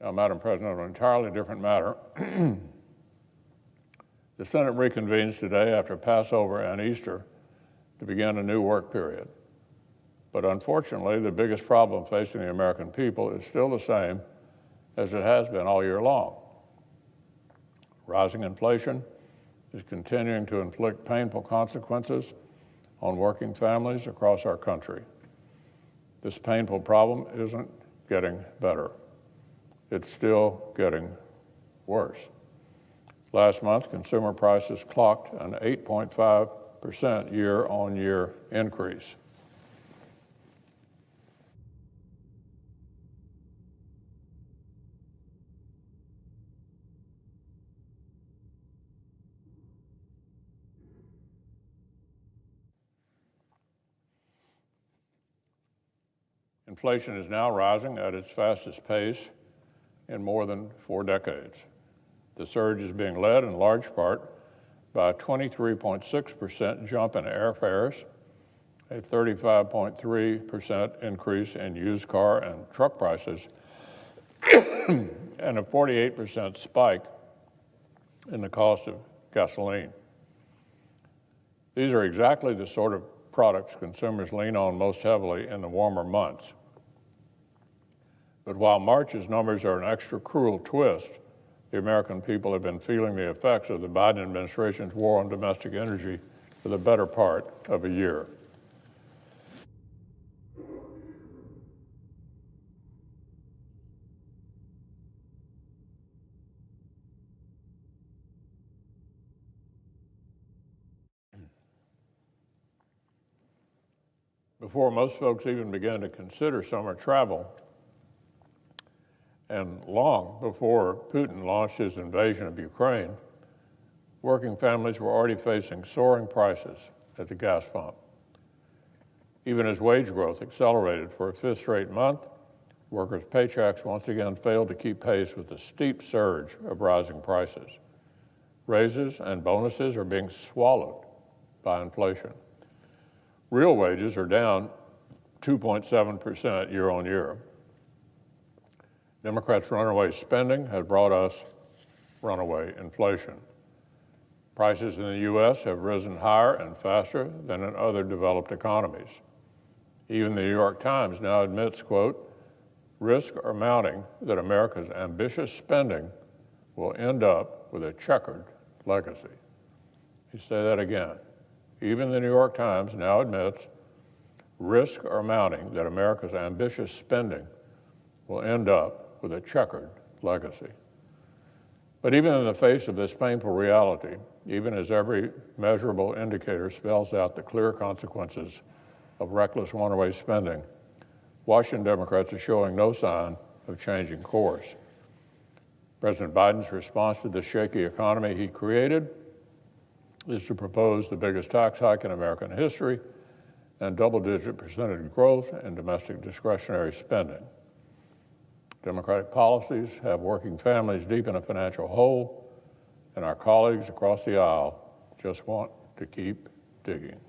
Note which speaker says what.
Speaker 1: Now, Madam President, on an entirely different matter, the Senate reconvenes today after Passover and Easter to begin a new work period. But unfortunately, the biggest problem facing the American people is still the same as it has been all year long. Rising inflation is continuing to inflict painful consequences on working families across our country. This painful problem isn't getting better. It's still getting worse. Last month, consumer prices clocked an 8.5% year-on-year increase. Inflation is now rising at its fastest pace in more than 4 decades. The surge is being led in large part by a 23.6% jump in airfares, a 35.3% increase in used car and truck prices, and a 48% spike in the cost of gasoline. These are exactly the sort of products consumers lean on most heavily in the warmer months. But while March's numbers are an extra cruel twist, the American people have been feeling the effects of the Biden administration's war on domestic energy for the better part of a year. Before most folks even began to consider summer travel, and long before Putin launched his invasion of Ukraine, working families were already facing soaring prices at the gas pump. Even as wage growth accelerated for a 5th straight month, workers' paychecks once again failed to keep pace with the steep surge of rising prices. Raises and bonuses are being swallowed by inflation. Real wages are down 2.7% year on year. Democrats' runaway spending has brought us runaway inflation. Prices in the U.S. have risen higher and faster than in other developed economies. Even the New York Times now admits, quote, "Risks are mounting that America's ambitious spending will end up with a checkered legacy." You say that again. Even the New York Times now admits risks are mounting that America's ambitious spending will end up with a checkered legacy. But even in the face of this painful reality, even as every measurable indicator spells out the clear consequences of reckless runaway spending, Washington Democrats are showing no sign of changing course. President Biden's response to the shaky economy he created is to propose the biggest tax hike in American history and double-digit percentage growth in domestic discretionary spending. Democratic policies have working families deep in a financial hole, and our colleagues across the aisle just want to keep digging.